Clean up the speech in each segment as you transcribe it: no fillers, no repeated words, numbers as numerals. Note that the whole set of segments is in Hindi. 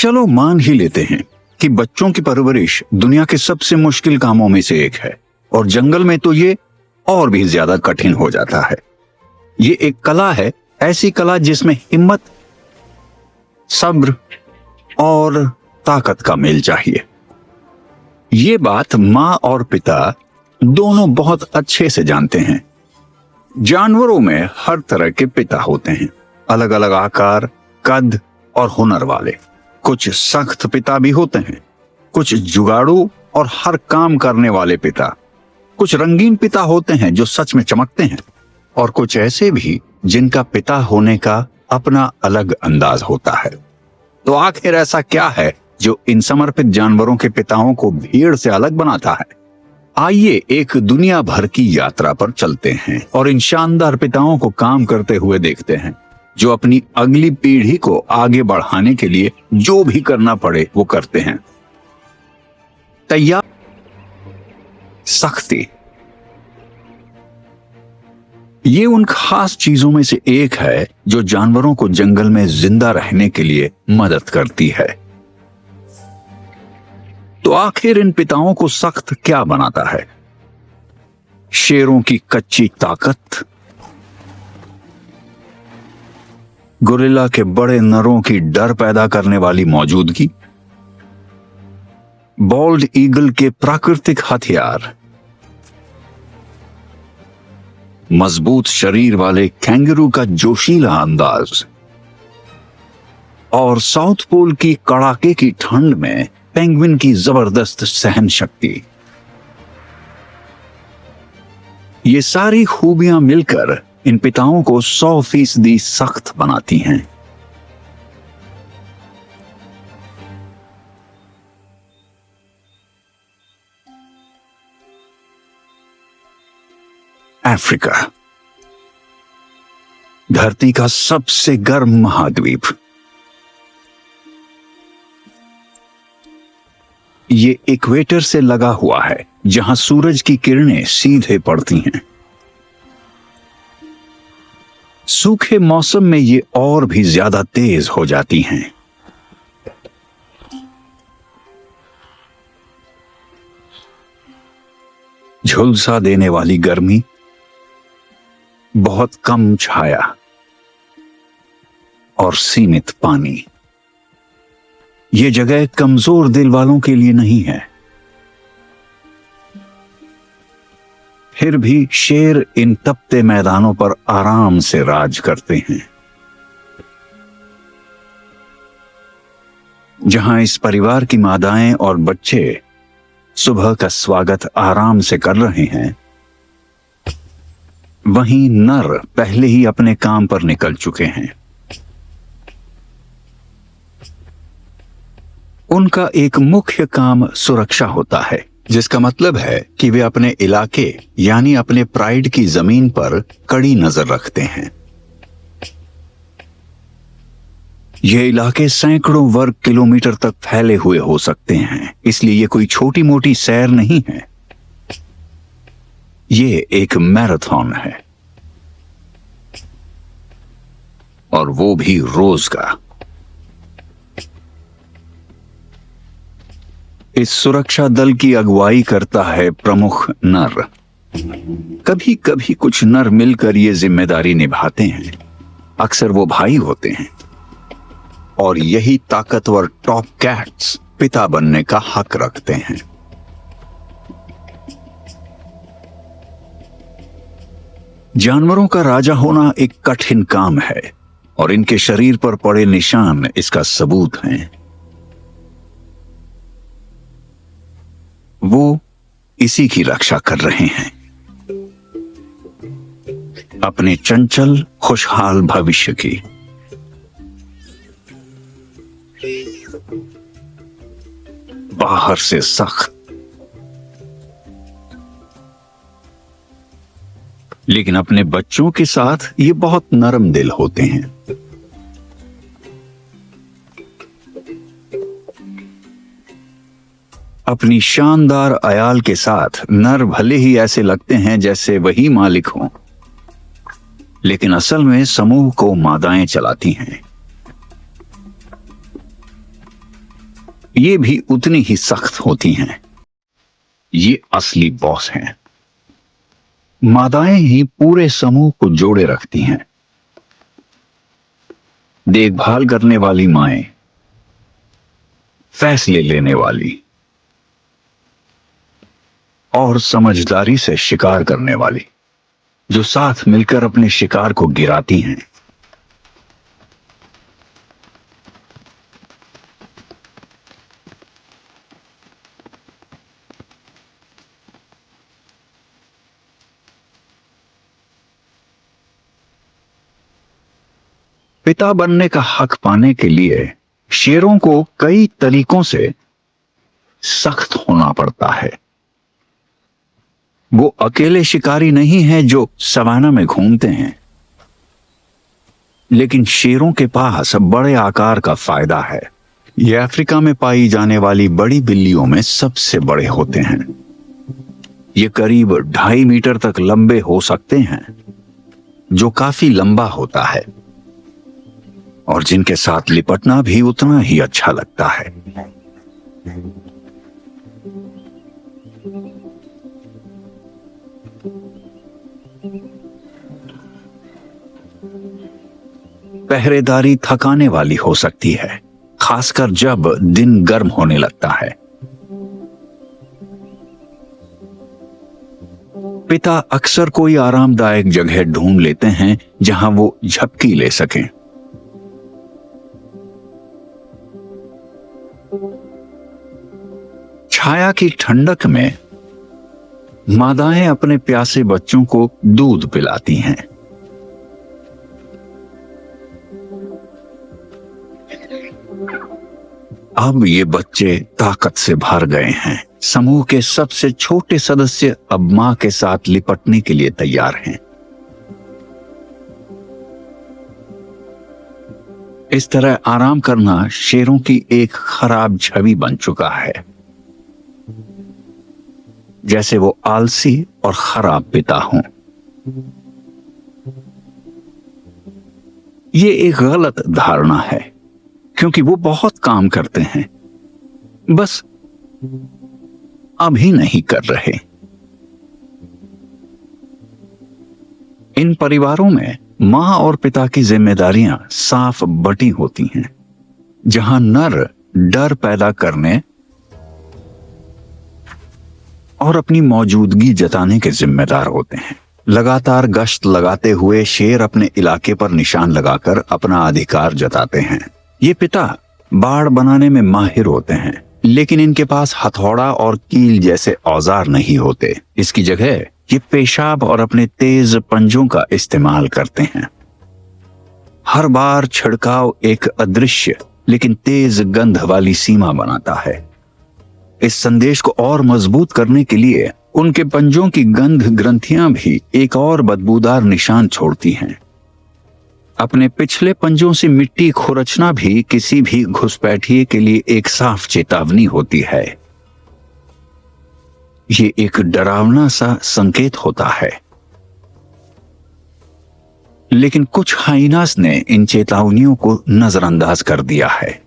चलो मान ही लेते हैं कि बच्चों की परवरिश दुनिया के सबसे मुश्किल कामों में से एक है, और जंगल में तो ये और भी ज्यादा कठिन हो जाता है। ये एक कला है, ऐसी कला जिसमें हिम्मत, सब्र और ताकत का मेल चाहिए। ये बात माँ और पिता दोनों बहुत अच्छे से जानते हैं। जानवरों में हर तरह के पिता होते हैं, अलग अलग आकार, कद और हुनर वाले। कुछ सख्त पिता भी होते हैं, कुछ जुगाड़ू और हर काम करने वाले पिता। कुछ रंगीन पिता होते हैं जो सच में चमकते हैं, और कुछ ऐसे भी जिनका पिता होने का अपना अलग अंदाज होता है। तो आखिर ऐसा क्या है जो इन समर्पित जानवरों के पिताओं को भीड़ से अलग बनाता है? आइए एक दुनिया भर की यात्रा पर चलते हैं और इन शानदार पिताओं को काम करते हुए देखते हैं, जो अपनी अगली पीढ़ी को आगे बढ़ाने के लिए जो भी करना पड़े वो करते हैं। तैयार? सख्ती। ये उन खास चीजों में से एक है जो जानवरों को जंगल में जिंदा रहने के लिए मदद करती है। तो आखिर इन पिताओं को सख्त क्या बनाता है? शेरों की कच्ची ताकत, गोरिल्ला के बड़े नरों की डर पैदा करने वाली मौजूदगी, बॉल्ड ईगल के प्राकृतिक हथियार, मजबूत शरीर वाले कैंगरू का जोशीला अंदाज, और साउथ पोल की कड़ाके की ठंड में पेंगुइन की जबरदस्त सहन शक्ति। ये सारी खूबियां मिलकर इन पिताओं को 100% सख्त बनाती हैं। अफ्रीका, धरती का सबसे गर्म महाद्वीप। ये इक्वेटर से लगा हुआ है, जहां सूरज की किरणें सीधे पड़ती हैं। सूखे मौसम में ये और भी ज्यादा तेज हो जाती हैं। झुलसा देने वाली गर्मी, बहुत कम छाया और सीमित पानी। ये जगह कमजोर दिल वालों के लिए नहीं है। फिर भी शेर इन तपते मैदानों पर आराम से राज करते हैं। जहां इस परिवार की मादाएं और बच्चे सुबह का स्वागत आराम से कर रहे हैं, वहीं नर पहले ही अपने काम पर निकल चुके हैं। उनका एक मुख्य काम सुरक्षा होता है, जिसका मतलब है कि वे अपने इलाके यानी अपने प्राइड की जमीन पर कड़ी नजर रखते हैं। ये इलाके सैकड़ों वर्ग किलोमीटर तक फैले हुए हो सकते हैं, इसलिए ये कोई छोटी मोटी सैर नहीं है। ये एक मैराथन है, और वो भी रोज का। इस सुरक्षा दल की अगुवाई करता है प्रमुख नर। कभी कभी कुछ नर मिलकर ये जिम्मेदारी निभाते हैं। अक्सर वो भाई होते हैं, और यही ताकतवर टॉप कैट्स पिता बनने का हक रखते हैं। जानवरों का राजा होना एक कठिन काम है, और इनके शरीर पर पड़े निशान इसका सबूत हैं। वो इसी की रक्षा कर रहे हैं, अपने चंचल खुशहाल भविष्य की। बाहर से सख्त, लेकिन अपने बच्चों के साथ ये बहुत नरम दिल होते हैं। अपनी शानदार अयाल के साथ नर भले ही ऐसे लगते हैं जैसे वही मालिक हों, लेकिन असल में समूह को मादाएं चलाती हैं। ये भी उतनी ही सख्त होती हैं। ये असली बॉस हैं। मादाएं ही पूरे समूह को जोड़े रखती हैं। देखभाल करने वाली माएं, फैसले लेने वाली और समझदारी से शिकार करने वाली, जो साथ मिलकर अपने शिकार को गिराती हैं। पिता बनने का हक पाने के लिए शेरों को कई तरीकों से सख्त होना पड़ता है। वो अकेले शिकारी नहीं हैं जो सवाना में घूमते हैं, लेकिन शेरों के पास बड़े आकार का फायदा है। ये अफ्रीका में पाई जाने वाली बड़ी बिल्लियों में सबसे बड़े होते हैं। ये करीब 2.5 मीटर तक लंबे हो सकते हैं, जो काफी लंबा होता है और जिनके साथ लिपटना भी उतना ही अच्छा लगता है। पहरेदारी थकाने वाली हो सकती है, खासकर जब दिन गर्म होने लगता है। पिता अक्सर कोई आरामदायक जगह ढूंढ लेते हैं जहां वो झपकी ले सकें। छाया की ठंडक में मादाएं अपने प्यासे बच्चों को दूध पिलाती हैं। अब ये बच्चे ताकत से भर गए हैं। समूह के सबसे छोटे सदस्य अब मां के साथ लिपटने के लिए तैयार हैं। इस तरह आराम करना शेरों की एक खराब छवि बन चुका है, जैसे वो आलसी और खराब पिता हों। ये एक गलत धारणा है, क्योंकि वो बहुत काम करते हैं, बस अभी नहीं कर रहे। इन परिवारों में मां और पिता की जिम्मेदारियां साफ बटी होती हैं, जहां नर डर पैदा करने और अपनी मौजूदगी जताने के जिम्मेदार होते हैं। लगातार गश्त लगाते हुए शेर अपने इलाके पर निशान लगाकर अपना अधिकार जताते हैं। ये पिता बाड़ बनाने में माहिर होते हैं, लेकिन इनके पास हथौड़ा और कील जैसे औजार नहीं होते। इसकी जगह ये पेशाब और अपने तेज पंजों का इस्तेमाल करते हैं। हर बार छिड़काव एक अदृश्य लेकिन तेज गंध वाली सीमा बनाता है। इस संदेश को और मजबूत करने के लिए उनके पंजों की गंध ग्रंथियां भी एक और बदबूदार निशान छोड़ती हैं। अपने पिछले पंजों से मिट्टी खुरचना भी किसी भी घुसपैठिए के लिए एक साफ चेतावनी होती है। ये एक डरावना सा संकेत होता है, लेकिन कुछ हाइनास ने इन चेतावनियों को नजरअंदाज कर दिया है।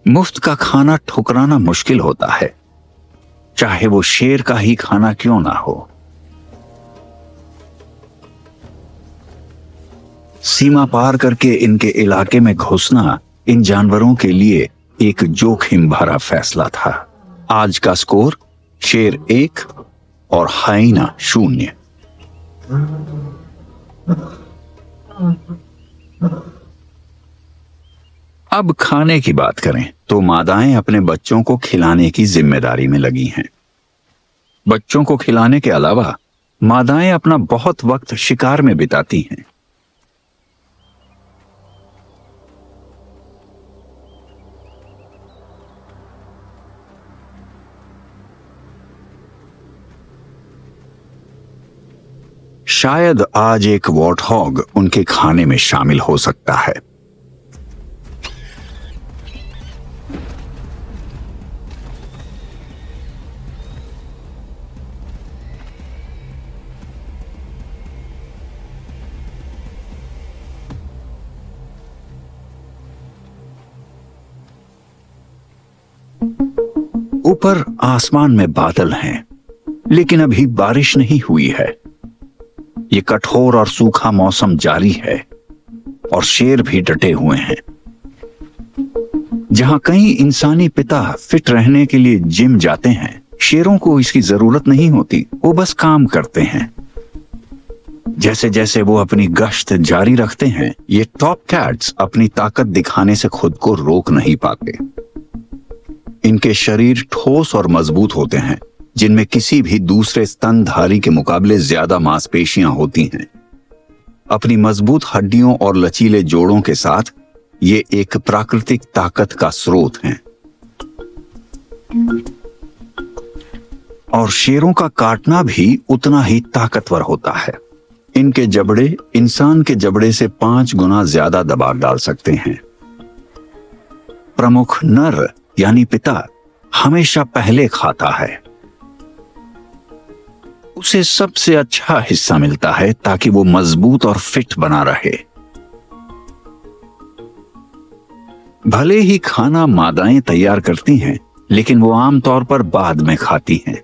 मुफ्त का खाना ठुकराना मुश्किल होता है, चाहे वो शेर का ही खाना क्यों ना हो। सीमा पार करके इनके इलाके में घुसना इन जानवरों के लिए एक जोखिम भरा फैसला था। आज का स्कोर शेर 1 और हाइना 0। अब खाने की बात करें तो मादाएं अपने बच्चों को खिलाने की जिम्मेदारी में लगी हैं। बच्चों को खिलाने के अलावा मादाएं अपना बहुत वक्त शिकार में बिताती हैं। शायद आज एक वॉर्टहॉग उनके खाने में शामिल हो सकता है। ऊपर आसमान में बादल हैं, लेकिन अभी बारिश नहीं हुई है। ये कठोर और सूखा मौसम जारी है और शेर भी डटे हुए हैं। जहां कई इंसानी पिता फिट रहने के लिए जिम जाते हैं, शेरों को इसकी जरूरत नहीं होती। वो बस काम करते हैं। जैसे जैसे वो अपनी गश्त जारी रखते हैं, ये टॉप कैट्स अपनी ताकत दिखाने से खुद को रोक नहीं पाते। इनके शरीर ठोस और मजबूत होते हैं, जिनमें किसी भी दूसरे स्तनधारी के मुकाबले ज्यादा मांसपेशियां होती हैं। अपनी मजबूत हड्डियों और लचीले जोड़ों के साथ ये एक प्राकृतिक ताकत का स्रोत हैं। और शेरों का काटना भी उतना ही ताकतवर होता है। इनके जबड़े इंसान के जबड़े से 5 गुना ज्यादा दबाव डाल सकते हैं। प्रमुख नर यानी पिता हमेशा पहले खाता है। उसे सबसे अच्छा हिस्सा मिलता है ताकि वो मजबूत और फिट बना रहे। भले ही खाना मादाएं तैयार करती हैं, लेकिन वो आमतौर पर बाद में खाती हैं।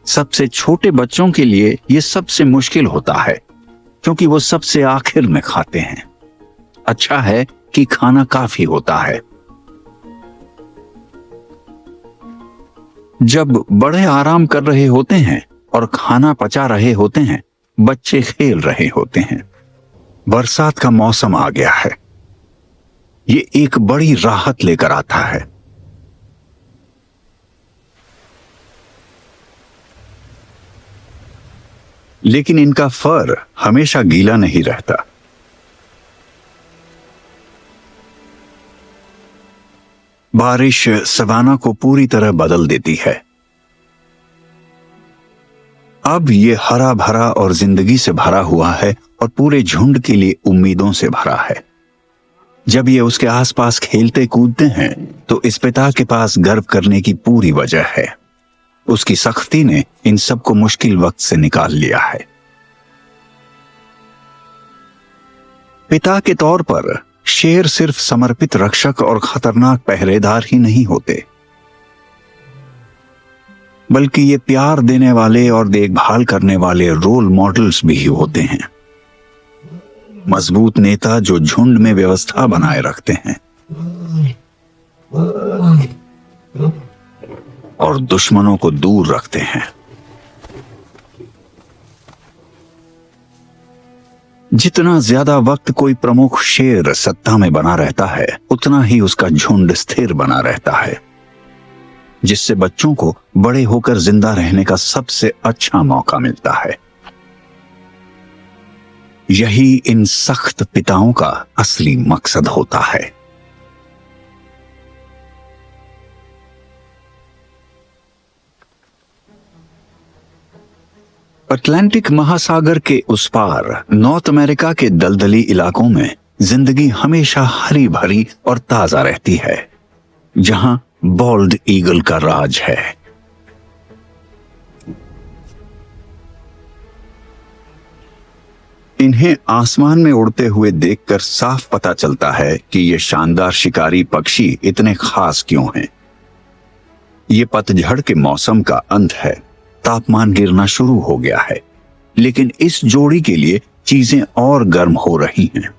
सबसे छोटे बच्चों के लिए यह सबसे मुश्किल होता है, क्योंकि वो सबसे आखिर में खाते हैं। अच्छा है कि खाना काफी होता है। जब बड़े आराम कर रहे होते हैं और खाना पचा रहे होते हैं, बच्चे खेल रहे होते हैं। बरसात का मौसम आ गया है। ये एक बड़ी राहत लेकर आता है। लेकिन इनका फर हमेशा गीला नहीं रहता। बारिश सवाना को पूरी तरह बदल देती है। अब ये हरा भरा और जिंदगी से भरा हुआ है और पूरे झुंड के लिए उम्मीदों से भरा है। जब ये उसके आसपास खेलते कूदते हैं, तो इस पिता के पास गर्व करने की पूरी वजह है। उसकी सख्ती ने इन सबको मुश्किल वक्त से निकाल लिया है। पिता के तौर पर शेर सिर्फ समर्पित रक्षक और खतरनाक पहरेदार ही नहीं होते, बल्कि ये प्यार देने वाले और देखभाल करने वाले रोल मॉडल्स भी होते हैं। मजबूत नेता जो झुंड में व्यवस्था बनाए रखते हैं और दुश्मनों को दूर रखते हैं। जितना ज्यादा वक्त कोई प्रमुख शेर सत्ता में बना रहता है, उतना ही उसका झुंड स्थिर बना रहता है, जिससे बच्चों को बड़े होकर जिंदा रहने का सबसे अच्छा मौका मिलता है। यही इन सख्त पिताओं का असली मकसद होता है। अटलांटिक महासागर के उस पार नॉर्थ अमेरिका के दलदली इलाकों में जिंदगी हमेशा हरी भरी और ताजा रहती है, जहां बॉल्ड ईगल का राज है। इन्हें आसमान में उड़ते हुए देखकर साफ पता चलता है कि ये शानदार शिकारी पक्षी इतने खास क्यों हैं। ये पतझड़ के मौसम का अंत है। तापमान गिरना शुरू हो गया है, लेकिन इस जोड़ी के लिए चीजें और गर्म हो रही हैं।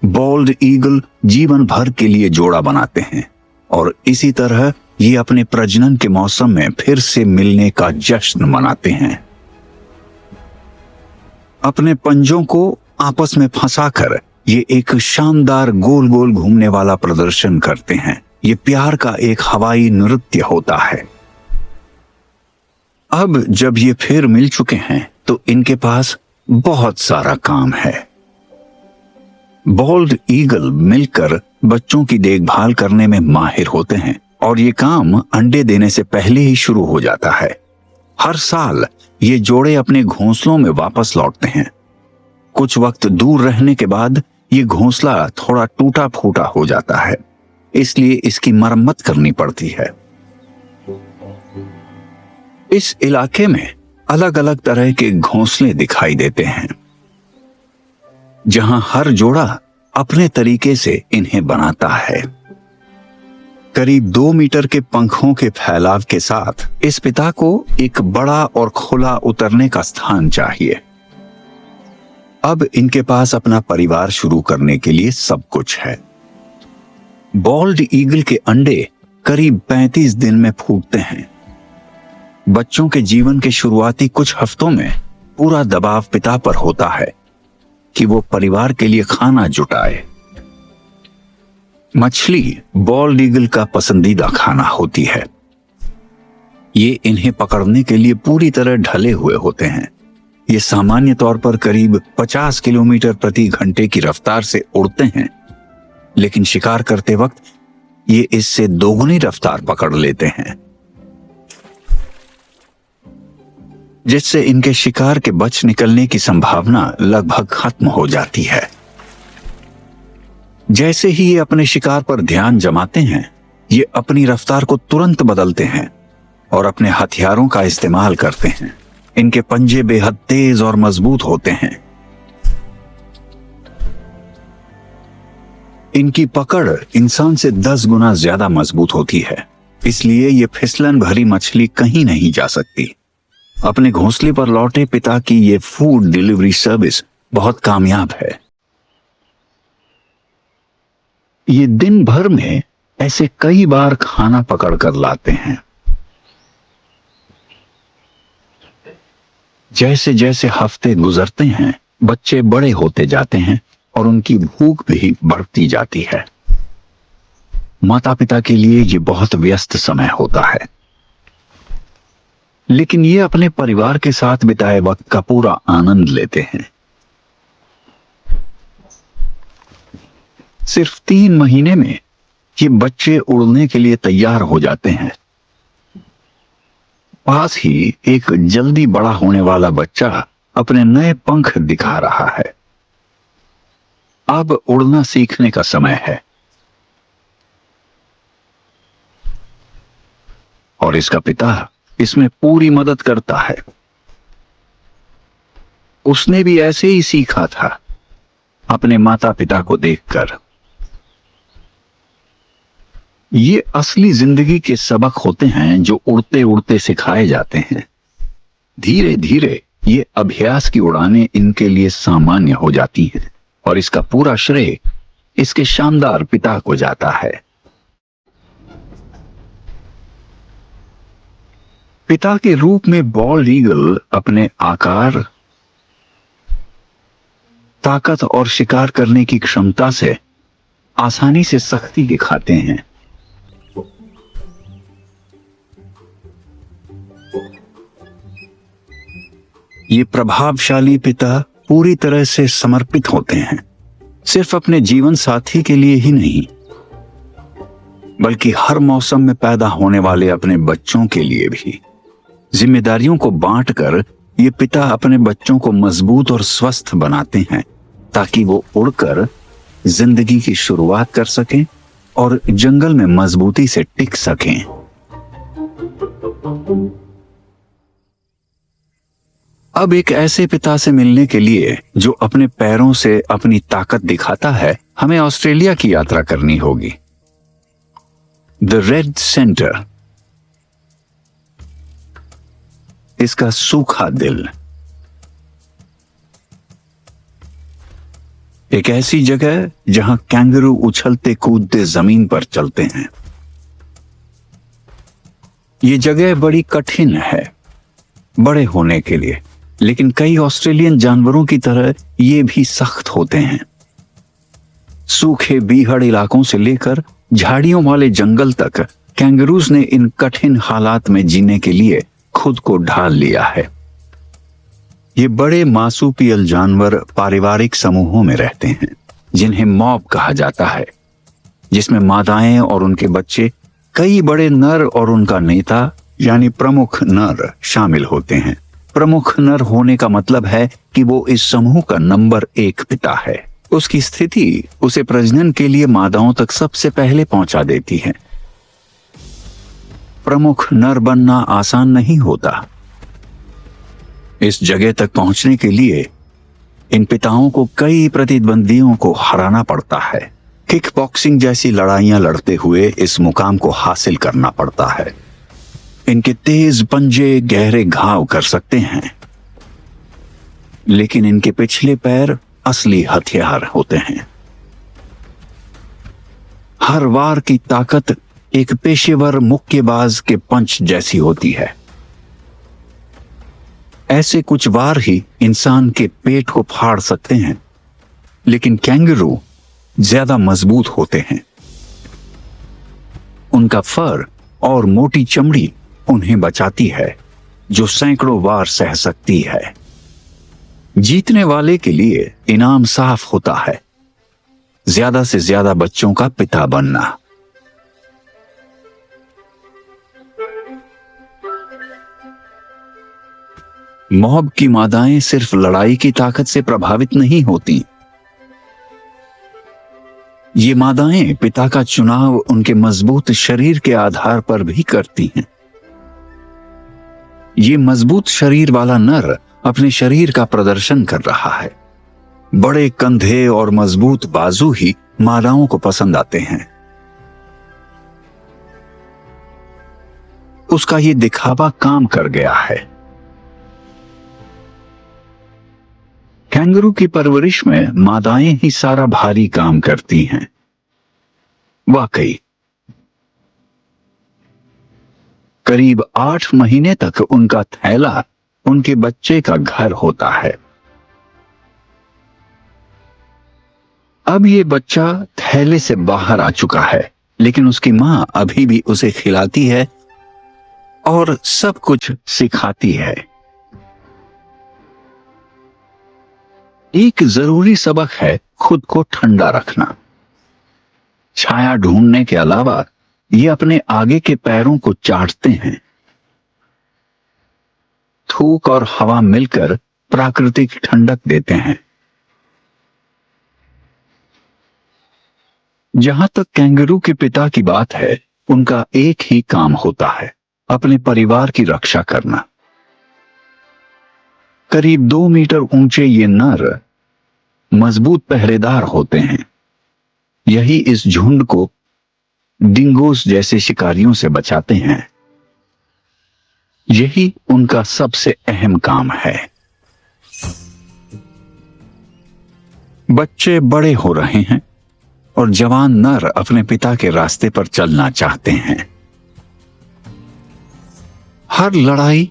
बॉल्ड ईगल जीवन भर के लिए जोड़ा बनाते हैं और इसी तरह ये अपने प्रजनन के मौसम में फिर से मिलने का जश्न मनाते हैं। अपने पंजों को आपस में फंसाकर ये एक शानदार गोल गोल घूमने वाला प्रदर्शन करते हैं। ये प्यार का एक हवाई नृत्य होता है। अब जब ये फिर मिल चुके हैं, तो इनके पास बहुत सारा काम है। बॉल्ड ईगल मिलकर बच्चों की देखभाल करने में माहिर होते हैं और ये काम अंडे देने से पहले ही शुरू हो जाता है। हर साल ये जोड़े अपने घोंसलों में वापस लौटते हैं। कुछ वक्त दूर रहने के बाद ये घोंसला थोड़ा टूटा फूटा हो जाता है, इसलिए इसकी मरम्मत करनी पड़ती है। इस इलाके में अलग अलग तरह के घोंसले दिखाई देते हैं, जहां हर जोड़ा अपने तरीके से इन्हें बनाता है। करीब 2 मीटर के पंखों के फैलाव के साथ इस पिता को एक बड़ा और खुला उतरने का स्थान चाहिए। अब इनके पास अपना परिवार शुरू करने के लिए सब कुछ है। बॉल्ड ईगल के अंडे करीब 35 दिन में फूटते हैं। बच्चों के जीवन के शुरुआती कुछ हफ्तों में पूरा दबाव पिता पर होता है कि वो परिवार के लिए खाना जुटाए। मछली बॉल्ड ईगल का पसंदीदा खाना होती है। ये इन्हें पकड़ने के लिए पूरी तरह ढले हुए होते हैं। ये सामान्य तौर पर करीब 50 किलोमीटर प्रति घंटे की रफ्तार से उड़ते हैं, लेकिन शिकार करते वक्त ये इससे दोगुनी रफ्तार पकड़ लेते हैं, जिससे इनके शिकार के बच निकलने की संभावना लगभग खत्म हो जाती है। जैसे ही ये अपने शिकार पर ध्यान जमाते हैं, ये अपनी रफ्तार को तुरंत बदलते हैं और अपने हथियारों का इस्तेमाल करते हैं। इनके पंजे बेहद तेज और मजबूत होते हैं। इनकी पकड़ इंसान से 10 गुना ज्यादा मजबूत होती है, इसलिए ये फिसलन भरी मछली कहीं नहीं जा सकती। अपने घोंसले पर लौटे पिता की ये फूड डिलीवरी सर्विस बहुत कामयाब है। ये दिन भर में ऐसे कई बार खाना पकड़ कर लाते हैं। जैसे जैसे हफ्ते गुजरते हैं, बच्चे बड़े होते जाते हैं और उनकी भूख भी बढ़ती जाती है। माता पिता के लिए ये बहुत व्यस्त समय होता है, लेकिन ये अपने परिवार के साथ बिताए वक्त का पूरा आनंद लेते हैं। सिर्फ 3 महीने में ये बच्चे उड़ने के लिए तैयार हो जाते हैं। पास ही एक जल्दी बड़ा होने वाला बच्चा अपने नए पंख दिखा रहा है। अब उड़ना सीखने का समय है और इसका पिता इसमें पूरी मदद करता है। उसने भी ऐसे ही सीखा था, अपने माता पिता को देखकर। ये असली जिंदगी के सबक होते हैं जो उड़ते उड़ते सिखाए जाते हैं। धीरे धीरे ये अभ्यास की उड़ानें इनके लिए सामान्य हो जाती हैं और इसका पूरा श्रेय इसके शानदार पिता को जाता है। पिता के रूप में बॉल्ड ईगल अपने आकार, ताकत और शिकार करने की क्षमता से आसानी से सख्ती दिखाते हैं। ये प्रभावशाली पिता पूरी तरह से समर्पित होते हैं, सिर्फ अपने जीवन साथी के लिए ही नहीं, बल्कि हर मौसम में पैदा होने वाले अपने बच्चों के लिए भी। जिम्मेदारियों को बांटकर ये पिता अपने बच्चों को मजबूत और स्वस्थ बनाते हैं, ताकि वो उड़कर जिंदगी की शुरुआत कर सकें और जंगल में मजबूती से टिक सकें। अब एक ऐसे पिता से मिलने के लिए जो अपने पैरों से अपनी ताकत दिखाता है, हमें ऑस्ट्रेलिया की यात्रा करनी होगी। द रेड सेंटर, इसका सूखा दिल, एक ऐसी जगह जहां कैंगरू उछलते कूदते जमीन पर चलते हैं। ये जगह बड़ी कठिन है बड़े होने के लिए, लेकिन कई ऑस्ट्रेलियन जानवरों की तरह ये भी सख्त होते हैं। सूखे बीहड़ इलाकों से लेकर झाड़ियों वाले जंगल तक कैंगरूज ने इन कठिन हालात में जीने के लिए खुद को ढाल लिया है। ये बड़े मासूपियल जानवर पारिवारिक समूहों में रहते हैं, जिन्हें मॉब कहा जाता है, जिसमें मादाएं और उनके बच्चे, कई बड़े नर और उनका नेता यानी प्रमुख नर शामिल होते हैं। प्रमुख नर होने का मतलब है कि वो इस समूह का नंबर 1 पिता है। उसकी स्थिति उसे प्रजनन के लिए मादाओं तक सबसे पहले पहुंचा देती है। प्रमुख नर बनना आसान नहीं होता। इस जगह तक पहुंचने के लिए इन पिताओं को कई प्रतिद्वंदियों को हराना पड़ता है। किक बॉक्सिंग जैसी लड़ाइयां लड़ते हुए इस मुकाम को हासिल करना पड़ता है। इनके तेज पंजे गहरे घाव कर सकते हैं, लेकिन इनके पिछले पैर असली हथियार होते हैं। हर वार की ताकत एक पेशेवर मुक्केबाज के पंच जैसी होती है। ऐसे कुछ वार ही इंसान के पेट को फाड़ सकते हैं, लेकिन कैंगरू ज्यादा मजबूत होते हैं। उनका फर और मोटी चमड़ी उन्हें बचाती है, जो सैकड़ों वार सह सकती है। जीतने वाले के लिए इनाम साफ होता है, ज्यादा से ज्यादा बच्चों का पिता बनना। मॉब की मादाएं सिर्फ लड़ाई की ताकत से प्रभावित नहीं होती। ये मादाएं पिता का चुनाव उनके मजबूत शरीर के आधार पर भी करती हैं। ये मजबूत शरीर वाला नर अपने शरीर का प्रदर्शन कर रहा है। बड़े कंधे और मजबूत बाजू ही मादाओं को पसंद आते हैं। उसका ये दिखावा काम कर गया है। कैंगरू की परवरिश में मादाएं ही सारा भारी काम करती हैं। वाकई करीब 8 महीने तक उनका थैला उनके बच्चे का घर होता है। अब ये बच्चा थैले से बाहर आ चुका है, लेकिन उसकी मां अभी भी उसे खिलाती है और सब कुछ सिखाती है। एक जरूरी सबक है खुद को ठंडा रखना। छाया ढूंढने के अलावा ये अपने आगे के पैरों को चाटते हैं। थूक और हवा मिलकर प्राकृतिक ठंडक देते हैं। जहां तक कैंगरू के पिता की बात है, उनका एक ही काम होता है, अपने परिवार की रक्षा करना। करीब 2 मीटर ऊंचे ये नर मजबूत पहरेदार होते हैं। यही इस झुंड को डिंगोस जैसे शिकारियों से बचाते हैं। यही उनका सबसे अहम काम है। बच्चे बड़े हो रहे हैं और जवान नर अपने पिता के रास्ते पर चलना चाहते हैं। हर लड़ाई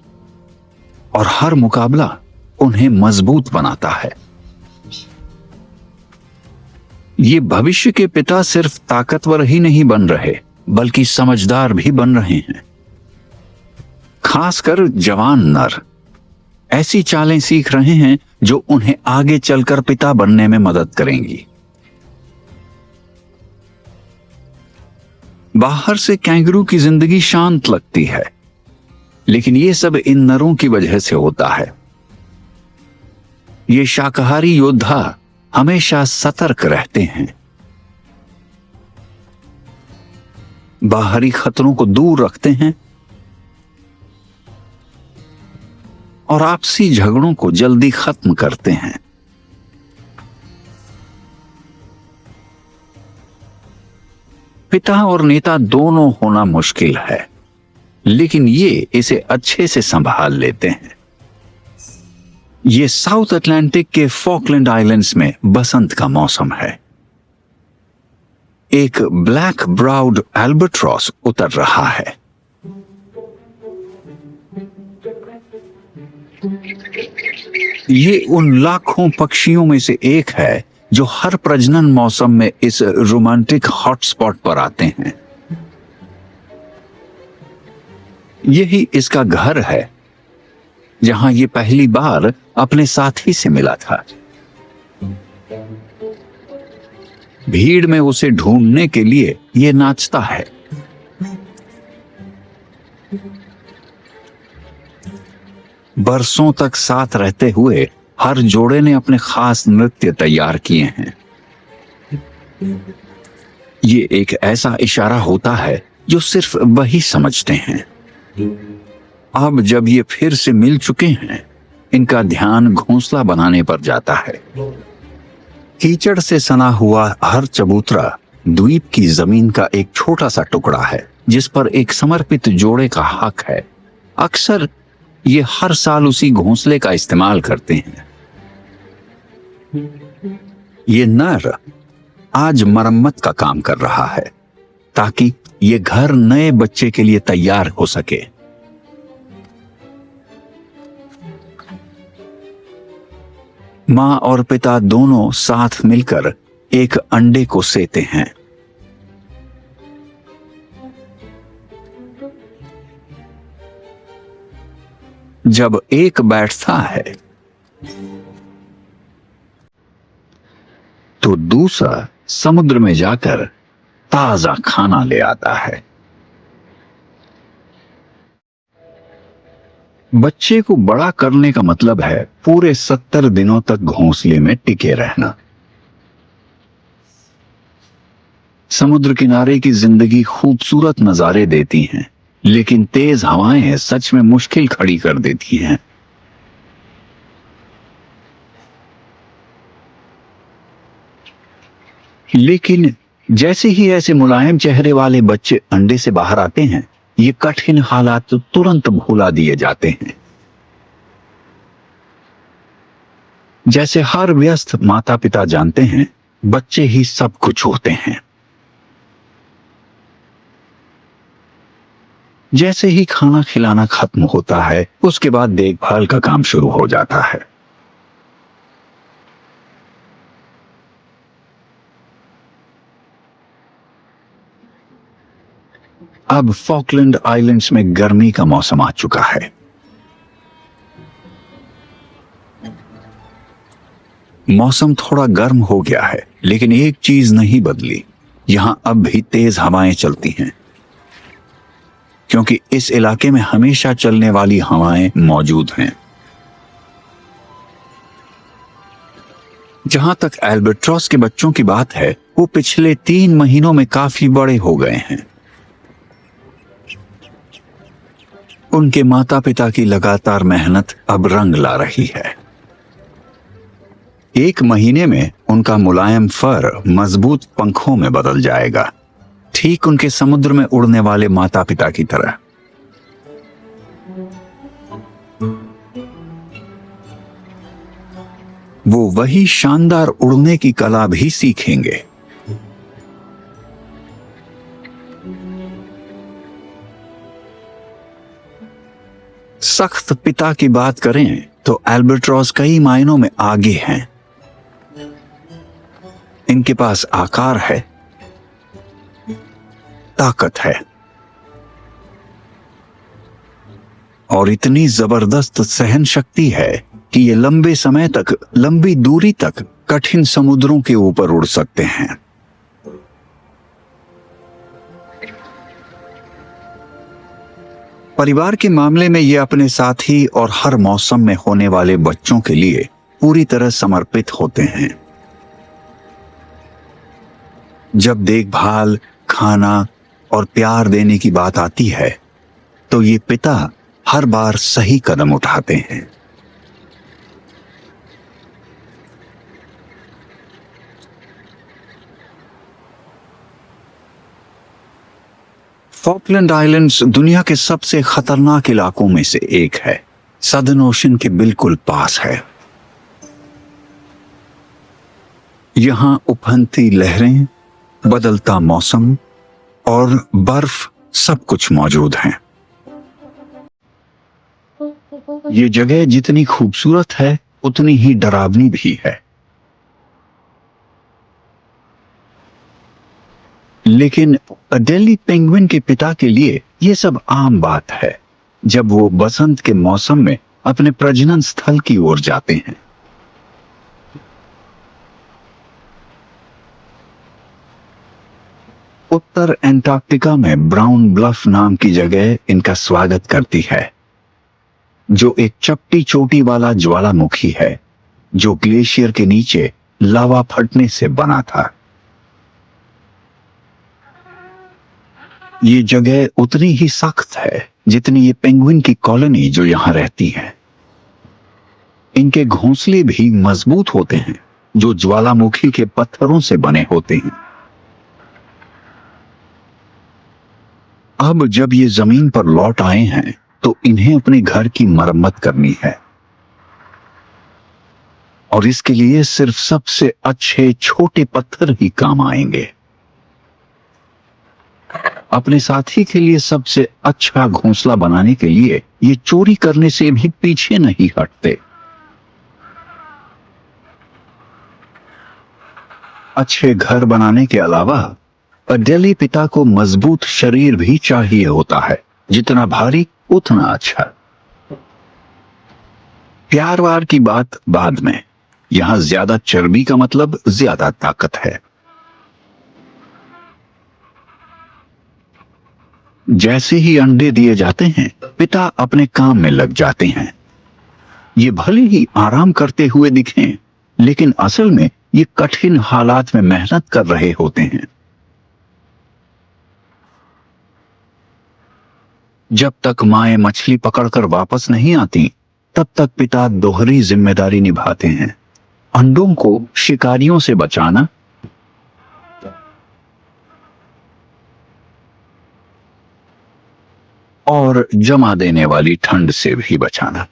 और हर मुकाबला उन्हें मजबूत बनाता है। ये भविष्य के पिता सिर्फ ताकतवर ही नहीं बन रहे, बल्कि समझदार भी बन रहे हैं। खासकर जवान नर ऐसी चालें सीख रहे हैं जो उन्हें आगे चलकर पिता बनने में मदद करेंगी। बाहर से कैंगरू की जिंदगी शांत लगती है, लेकिन ये सब इन नरों की वजह से होता है। ये शाकाहारी योद्धा हमेशा सतर्क रहते हैं, बाहरी खतरों को दूर रखते हैं और आपसी झगड़ों को जल्दी खत्म करते हैं। पिता और नेता दोनों होना मुश्किल है, लेकिन ये इसे अच्छे से संभाल लेते हैं। ये साउथ अटलांटिक के फॉकलैंड आइलैंड्स में बसंत का मौसम है। एक ब्लैक ब्राउड एल्बाट्रॉस उतर रहा है। ये उन लाखों पक्षियों में से एक है जो हर प्रजनन मौसम में इस रोमांटिक हॉटस्पॉट पर आते हैं। यही इसका घर है, जहां ये पहली बार अपने साथी से मिला था। भीड़ में उसे ढूंढने के लिए ये नाचता है। बरसों तक साथ रहते हुए हर जोड़े ने अपने खास नृत्य तैयार किए हैं। ये एक ऐसा इशारा होता है जो सिर्फ वही समझते हैं। अब जब ये फिर से मिल चुके हैं, इनका ध्यान घोंसला बनाने पर जाता है। कीचड़ से सना हुआ हर चबूतरा द्वीप की जमीन का एक छोटा सा टुकड़ा है जिस पर एक समर्पित जोड़े का हक है। अक्सर ये हर साल उसी घोंसले का इस्तेमाल करते हैं। ये नर आज मरम्मत का काम कर रहा है ताकि ये घर नए बच्चे के लिए तैयार हो सके। मां और पिता दोनों साथ मिलकर एक अंडे को सेते हैं। जब एक बैठता है तो दूसरा समुद्र में जाकर ताजा खाना ले आता है। बच्चे को बड़ा करने का मतलब है पूरे 70 दिनों तक घोंसले में टिके रहना। समुद्र किनारे की जिंदगी खूबसूरत नजारे देती हैं, लेकिन तेज हवाएं सच में मुश्किल खड़ी कर देती हैं। लेकिन जैसे ही ऐसे मुलायम चेहरे वाले बच्चे अंडे से बाहर आते हैं, ये कठिन हालात तुरंत भुला दिए जाते हैं। जैसे हर व्यस्त माता पिता जानते हैं, बच्चे ही सब कुछ होते हैं। जैसे ही खाना खिलाना खत्म होता है, उसके बाद देखभाल का काम शुरू हो जाता है। अब फॉकलैंड आइलैंड्स में गर्मी का मौसम आ चुका है। मौसम थोड़ा गर्म हो गया है, लेकिन एक चीज नहीं बदली। यहां अब भी तेज हवाएं चलती हैं, क्योंकि इस इलाके में हमेशा चलने वाली हवाएं मौजूद हैं। जहां तक एल्बाट्रॉस के बच्चों की बात है, वो पिछले 3 महीनों में काफी बड़े हो गए हैं। उनके माता पिता की लगातार मेहनत अब रंग ला रही है। 1 महीने में उनका मुलायम फर मजबूत पंखों में बदल जाएगा, ठीक उनके समुद्र में उड़ने वाले माता पिता की तरह। वो वही शानदार उड़ने की कला भी सीखेंगे। सख्त पिता की बात करें तो एल्बाट्रॉस कई मायनों में आगे हैं। इनके पास आकार है, ताकत है और इतनी जबरदस्त सहन शक्ति है कि ये लंबे समय तक, लंबी दूरी तक कठिन समुद्रों के ऊपर उड़ सकते हैं। परिवार के मामले में ये अपने साथी और हर मौसम में होने वाले बच्चों के लिए पूरी तरह समर्पित होते हैं। जब देखभाल, खाना और प्यार देने की बात आती है, तो ये पिता हर बार सही कदम उठाते हैं। फॉकलैंड आइलैंड्स दुनिया के सबसे खतरनाक इलाकों में से एक है। सदर्न ओशन के बिल्कुल पास है। यहां उफनती लहरें, बदलता मौसम और बर्फ सब कुछ मौजूद हैं। ये जगह जितनी खूबसूरत है, उतनी ही डरावनी भी है। लेकिन अडेली पेंगुइन के पिता के लिए यह सब आम बात है जब वो बसंत के मौसम में अपने प्रजनन स्थल की ओर जाते हैं। उत्तर एंटार्क्टिका में ब्राउन ब्लफ नाम की जगह इनका स्वागत करती है, जो एक चपटी चोटी वाला ज्वालामुखी है जो ग्लेशियर के नीचे लावा फटने से बना था। ये जगह उतनी ही सख्त है जितनी ये पेंगुइन की कॉलोनी जो यहां रहती है। इनके घोंसले भी मजबूत होते हैं, जो ज्वालामुखी के पत्थरों से बने होते हैं। अब जब ये जमीन पर लौट आए हैं तो इन्हें अपने घर की मरम्मत करनी है, और इसके लिए सिर्फ सबसे अच्छे छोटे पत्थर ही काम आएंगे। अपने साथी के लिए सबसे अच्छा घोंसला बनाने के लिए ये चोरी करने से भी पीछे नहीं हटते। अच्छे घर बनाने के अलावा अडेली पिता को मजबूत शरीर भी चाहिए होता है, जितना भारी उतना अच्छा। प्यार वार की बात बाद में, यहां ज्यादा चर्बी का मतलब ज्यादा ताकत है। जैसे ही अंडे दिए जाते हैं पिता अपने काम में लग जाते हैं। ये भले ही आराम करते हुए दिखें, लेकिन असल में ये कठिन हालात में मेहनत कर रहे होते हैं। जब तक माएं मछली पकड़कर वापस नहीं आती, तब तक पिता दोहरी जिम्मेदारी निभाते हैं। अंडों को शिकारियों से बचाना और जमा देने वाली ठंड से भी बचाना।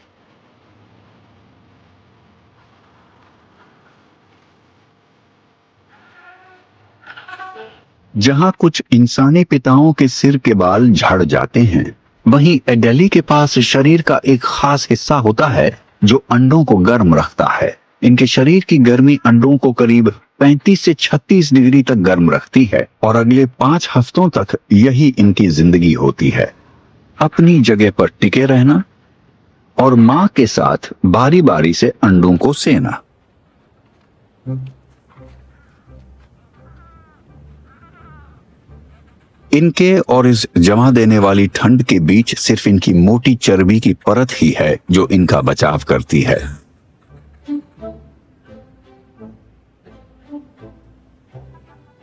जहां कुछ इंसानी पिताओं के सिर के बाल झड़ जाते हैं, वहीं एडेली के पास शरीर का एक खास हिस्सा होता है जो अंडों को गर्म रखता है। इनके शरीर की गर्मी अंडों को करीब 35 से 36 डिग्री तक गर्म रखती है, और अगले 5 हफ्तों तक यही इनकी जिंदगी होती है। अपनी जगह पर टिके रहना और मां के साथ बारी बारी से अंडों को सेना। इनके और इस जमा देने वाली ठंड के बीच सिर्फ इनकी मोटी चर्बी की परत ही है जो इनका बचाव करती है।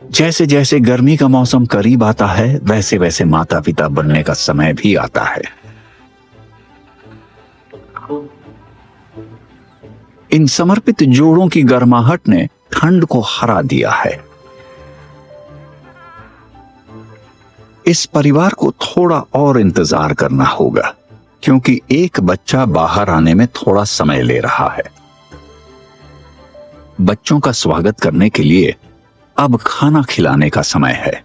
जैसे जैसे गर्मी का मौसम करीब आता है, वैसे वैसे माता पिता बनने का समय भी आता है। इन समर्पित जोड़ों की गर्माहट ने ठंड को हरा दिया है। इस परिवार को थोड़ा और इंतजार करना होगा, क्योंकि एक बच्चा बाहर आने में थोड़ा समय ले रहा है। बच्चों का स्वागत करने के लिए अब खाना खिलाने का समय है।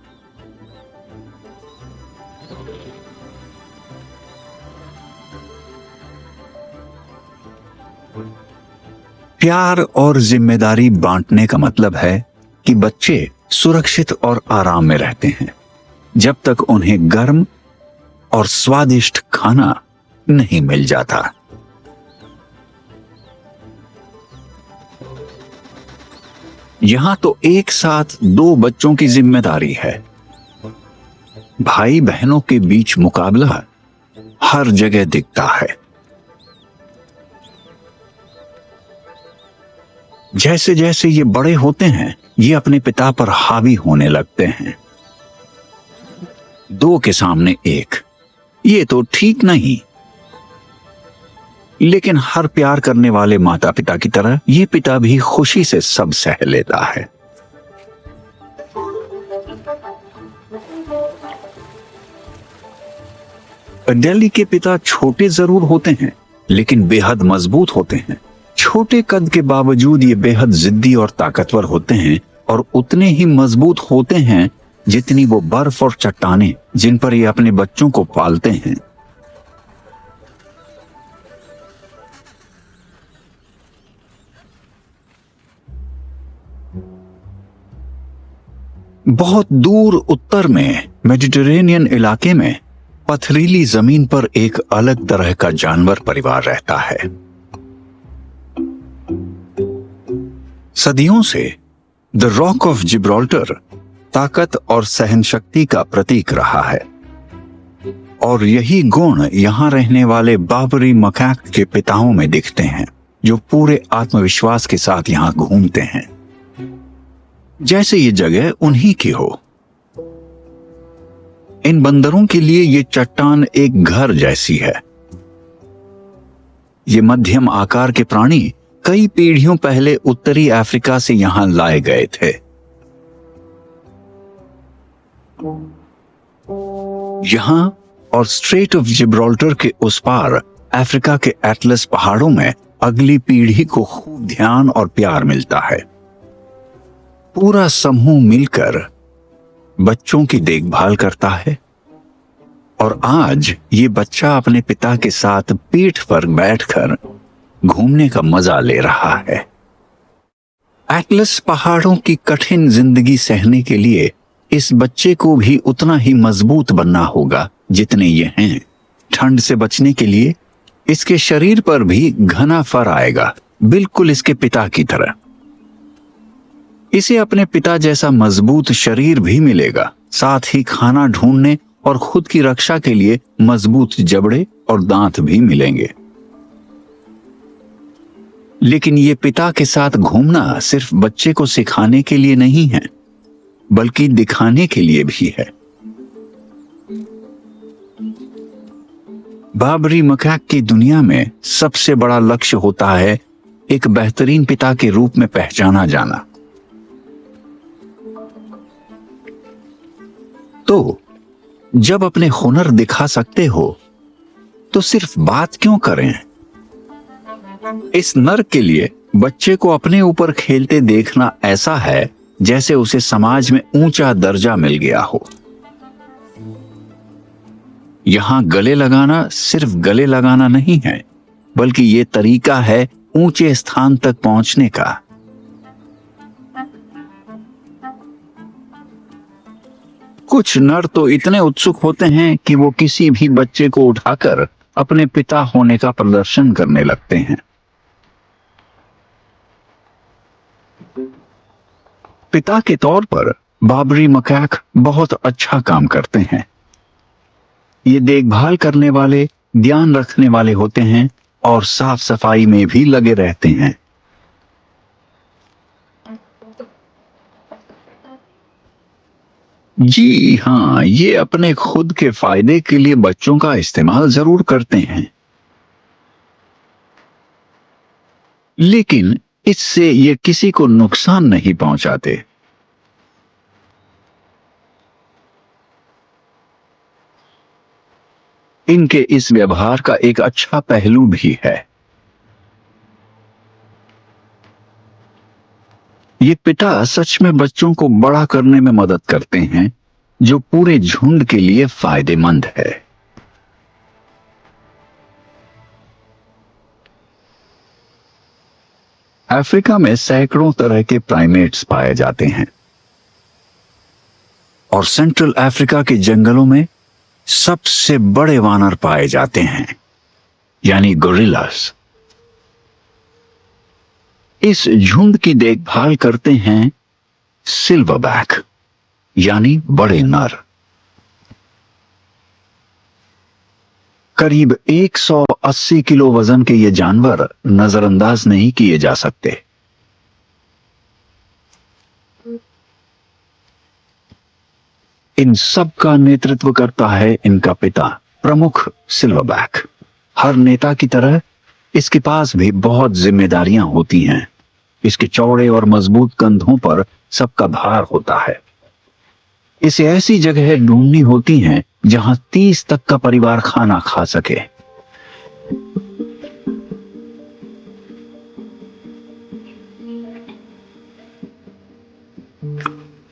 प्यार और जिम्मेदारी बांटने का मतलब है कि बच्चे सुरक्षित और आराम में रहते हैं जब तक उन्हें गर्म और स्वादिष्ट खाना नहीं मिल जाता। यहां तो एक साथ 2 बच्चों की जिम्मेदारी है। भाई बहनों के बीच मुकाबला हर जगह दिखता है। जैसे जैसे ये बड़े होते हैं, ये अपने पिता पर हावी होने लगते हैं। 2 के सामने 1, ये तो ठीक नहीं। लेकिन हर प्यार करने वाले माता पिता की तरह ये पिता भी खुशी से सब सह लेता है। दिल्ली के पिता छोटे जरूर होते हैं, लेकिन बेहद मजबूत होते हैं। छोटे कद के बावजूद ये बेहद जिद्दी और ताकतवर होते हैं, और उतने ही मजबूत होते हैं जितनी वो बर्फ और चट्टानें जिन पर ये अपने बच्चों को पालते हैं। बहुत दूर उत्तर में मेडिटेरेनियन इलाके में पथरीली जमीन पर एक अलग तरह का जानवर परिवार रहता है। सदियों से द रॉक ऑफ जिब्राल्टर ताकत और सहनशक्ति का प्रतीक रहा है, और यही गुण यहां रहने वाले बाबरी मकैक के पिताओं में दिखते हैं, जो पूरे आत्मविश्वास के साथ यहां घूमते हैं, जैसे ये जगह उन्हीं की हो। इन बंदरों के लिए ये चट्टान एक घर जैसी है। ये मध्यम आकार के प्राणी कई पीढ़ियों पहले उत्तरी अफ्रीका से यहां लाए गए थे। यहां और स्ट्रेट ऑफ जिब्राल्टर के उस पार अफ्रीका के एटलस पहाड़ों में अगली पीढ़ी को खूब ध्यान और प्यार मिलता है। पूरा समूह मिलकर बच्चों की देखभाल करता है और आज ये बच्चा अपने पिता के साथ पीठ पर बैठकर घूमने का मजा ले रहा है। एटलस पहाड़ों की कठिन जिंदगी सहने के लिए इस बच्चे को भी उतना ही मजबूत बनना होगा जितने ये हैं। ठंड से बचने के लिए इसके शरीर पर भी घना फर आएगा, बिल्कुल इसके पिता की तरह। इसे अपने पिता जैसा मजबूत शरीर भी मिलेगा, साथ ही खाना ढूंढने और खुद की रक्षा के लिए मजबूत जबड़े और दांत भी मिलेंगे। लेकिन ये पिता के साथ घूमना सिर्फ बच्चे को सिखाने के लिए नहीं है, बल्कि दिखाने के लिए भी है। बाबरी मकैक की दुनिया में सबसे बड़ा लक्ष्य होता है एक बेहतरीन पिता के रूप में पहचाना जाना। तो जब अपने हुनर दिखा सकते हो तो सिर्फ बात क्यों करें? इस नर के लिए बच्चे को अपने ऊपर खेलते देखना ऐसा है जैसे उसे समाज में ऊंचा दर्जा मिल गया हो। यहां गले लगाना सिर्फ गले लगाना नहीं है, बल्कि ये तरीका है ऊंचे स्थान तक पहुंचने का। कुछ नर तो इतने उत्सुक होते हैं कि वो किसी भी बच्चे को उठाकर अपने पिता होने का प्रदर्शन करने लगते हैं। पिता के तौर पर बाबरी मकैक बहुत अच्छा काम करते हैं। ये देखभाल करने वाले, ध्यान रखने वाले होते हैं और साफ सफाई में भी लगे रहते हैं। जी हाँ, ये अपने खुद के फायदे के लिए बच्चों का इस्तेमाल जरूर करते हैं, लेकिन इससे ये किसी को नुकसान नहीं पहुंचाते। इनके इस व्यवहार का एक अच्छा पहलू भी है। ये पिता सच में बच्चों को बड़ा करने में मदद करते हैं, जो पूरे झुंड के लिए फायदेमंद है। अफ्रीका में सैकड़ों तरह के प्राइमेट्स पाए जाते हैं और सेंट्रल अफ्रीका के जंगलों में सबसे बड़े वानर पाए जाते हैं, यानी गोरिल्लास। इस झुंड की देखभाल करते हैं सिल्वरबैक, यानी बड़े नर। करीब 180 किलो वजन के ये जानवर नजरअंदाज नहीं किए जा सकते। इन सब का नेतृत्व करता है इनका पिता, प्रमुख सिल्वरबैक। हर नेता की तरह इसके पास भी बहुत जिम्मेदारियां होती हैं। इसके चौड़े और मजबूत कंधों पर सबका भार होता है। इसे ऐसी जगह ढूंढनी होती हैं जहां 30 तक का परिवार खाना खा सके।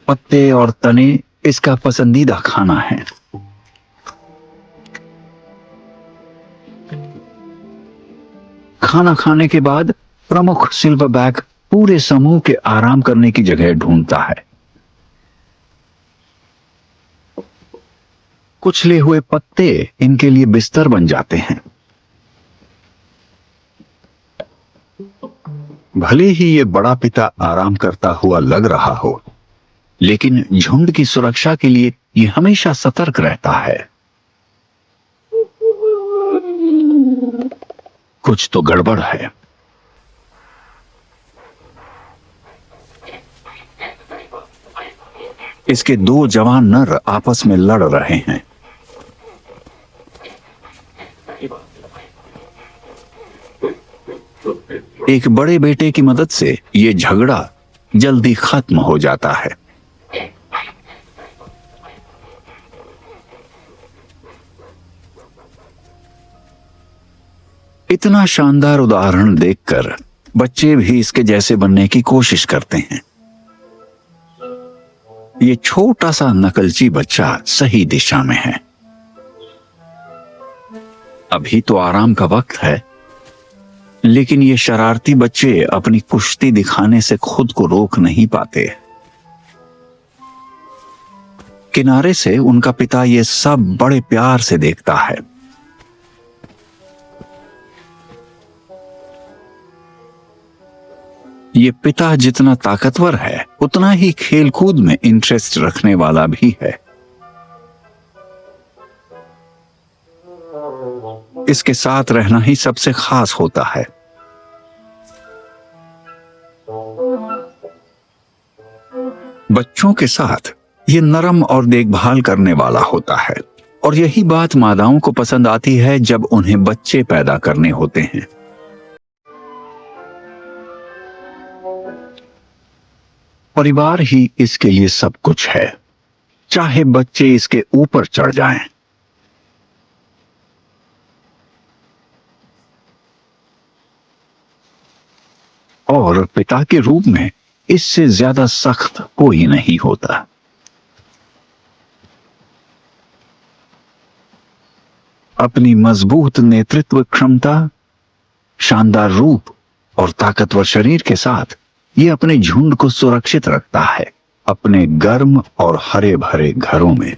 पत्ते और तने इसका पसंदीदा खाना है। खाना खाने के बाद प्रमुख सिल्वरबैक पूरे समूह के आराम करने की जगह ढूंढता है। कुचले हुए पत्ते इनके लिए बिस्तर बन जाते हैं। भले ही ये बड़ा पिता आराम करता हुआ लग रहा हो, लेकिन झुंड की सुरक्षा के लिए ये हमेशा सतर्क रहता है। कुछ तो गड़बड़ है। इसके 2 जवान नर आपस में लड़ रहे हैं। एक बड़े बेटे की मदद से यह झगड़ा जल्दी खत्म हो जाता है। इतना शानदार उदाहरण देखकर बच्चे भी इसके जैसे बनने की कोशिश करते हैं। ये छोटा सा नकलची बच्चा सही दिशा में है। अभी तो आराम का वक्त है, लेकिन ये शरारती बच्चे अपनी कुश्ती दिखाने से खुद को रोक नहीं पाते। किनारे से उनका पिता ये सब बड़े प्यार से देखता है। ये पिता जितना ताकतवर है, उतना ही खेलकूद में इंटरेस्ट रखने वाला भी है। इसके साथ रहना ही सबसे खास होता है। बच्चों के साथ ये नरम और देखभाल करने वाला होता है, और यही बात मादाओं को पसंद आती है जब उन्हें बच्चे पैदा करने होते हैं। परिवार ही इसके लिए सब कुछ है, चाहे बच्चे इसके ऊपर चढ़ जाएं। और पिता के रूप में इससे ज्यादा सख्त कोई नहीं होता। अपनी मजबूत नेतृत्व क्षमता, शानदार रूप और ताकतवर शरीर के साथ ये अपने झुंड को सुरक्षित रखता है, अपने गर्म और हरे भरे घरों में।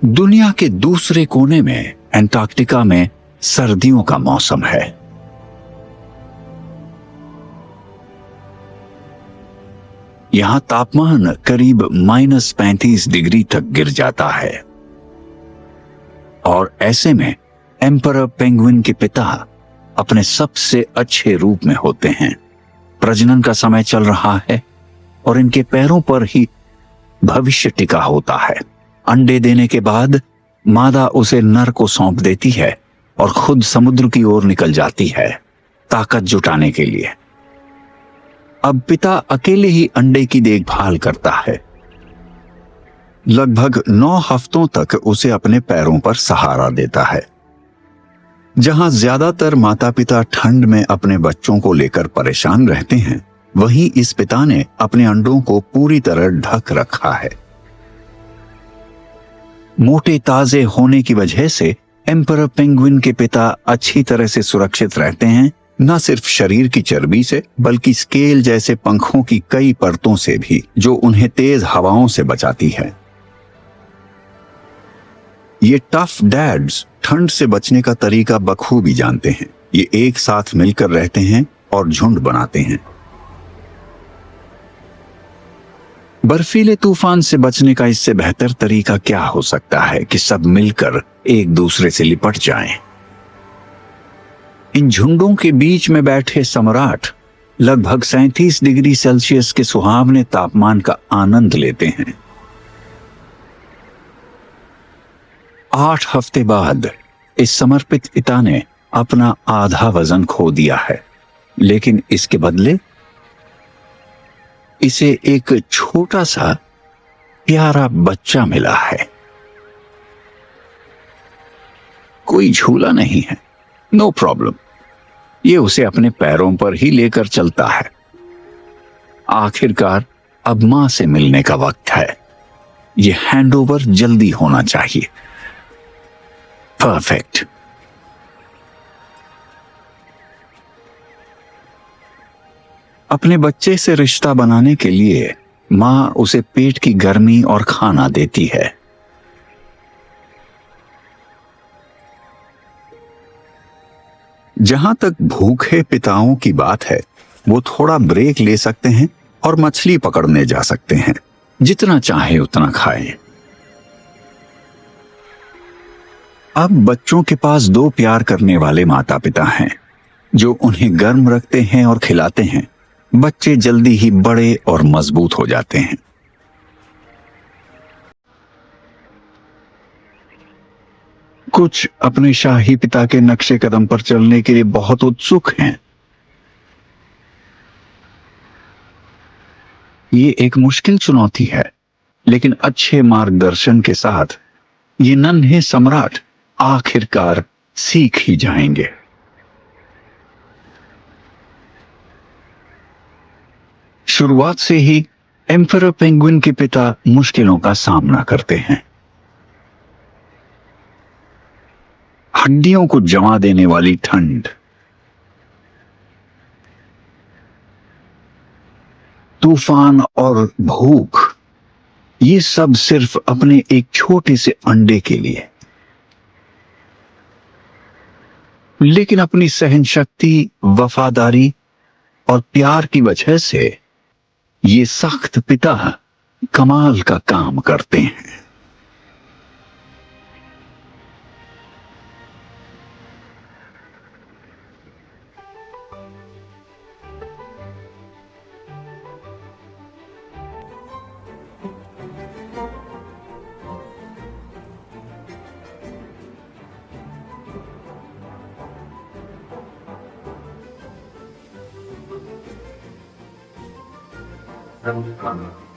दुनिया के दूसरे कोने में अंटार्कटिका में सर्दियों का मौसम है। यहां तापमान करीब -35 डिग्री तक गिर जाता है, और ऐसे में एम्परर पेंगुइन के पिता अपने सबसे अच्छे रूप में होते हैं। प्रजनन का समय चल रहा है और इनके पैरों पर ही भविष्य टिका होता है। अंडे देने के बाद मादा उसे नर को सौंप देती है और खुद समुद्र की ओर निकल जाती है ताकत जुटाने के लिए। अब पिता अकेले ही अंडे की देखभाल करता है। लगभग 9 हफ्तों तक उसे अपने पैरों पर सहारा देता है। जहां ज्यादातर माता पिता ठंड में अपने बच्चों को लेकर परेशान रहते हैं, वहीं इस पिता ने अपने अंडों को पूरी तरह ढक रखा है। मोटे ताजे होने की वजह से एम्परर पेंगुइन के पिता अच्छी तरह से सुरक्षित रहते हैं, न सिर्फ शरीर की चर्बी से, बल्कि स्केल जैसे पंखों की कई परतों से भी, जो उन्हें तेज हवाओं से बचाती है। ये टफ डैड्स ठंड से बचने का तरीका बखूबी जानते हैं। ये एक साथ मिलकर रहते हैं और झुंड बनाते हैं। बर्फीले तूफान से बचने का इससे बेहतर तरीका क्या हो सकता है कि सब मिलकर एक दूसरे से लिपट जाएं। इन झुंडों के बीच में बैठे सम्राट लगभग 37 डिग्री सेल्सियस के सुहावने तापमान का आनंद लेते हैं। 8 हफ्ते बाद इस समर्पित पिता ने अपना आधा वजन खो दिया है, लेकिन इसके बदले इसे एक छोटा सा प्यारा बच्चा मिला है। कोई झूला नहीं है, नो प्रॉब्लम। ये उसे अपने पैरों पर ही लेकर चलता है। आखिरकार अब मां से मिलने का वक्त है। ये हैंडओवर जल्दी होना चाहिए। परफेक्ट। अपने बच्चे से रिश्ता बनाने के लिए मां उसे पेट की गर्मी और खाना देती है। जहां तक भूखे पिताओं की बात है, वो थोड़ा ब्रेक ले सकते हैं और मछली पकड़ने जा सकते हैं। जितना चाहे उतना खाएं। अब बच्चों के पास 2 प्यार करने वाले माता पिता हैं, जो उन्हें गर्म रखते हैं और खिलाते हैं। बच्चे जल्दी ही बड़े और मजबूत हो जाते हैं। कुछ अपने शाही पिता के नक्शे कदम पर चलने के लिए बहुत उत्सुक हैं। ये एक मुश्किल चुनौती है, लेकिन अच्छे मार्गदर्शन के साथ ये नन्हे सम्राट आखिरकार सीख ही जाएंगे। शुरुआत से ही एम्परर पेंगुइन के पिता मुश्किलों का सामना करते हैं। हड्डियों को जमा देने वाली ठंड, तूफान और भूख, ये सब सिर्फ अपने एक छोटे से अंडे के लिए। लेकिन अपनी सहनशक्ति, वफादारी और प्यार की वजह से ये सख्त पिता कमाल का काम करते हैं। Thank you.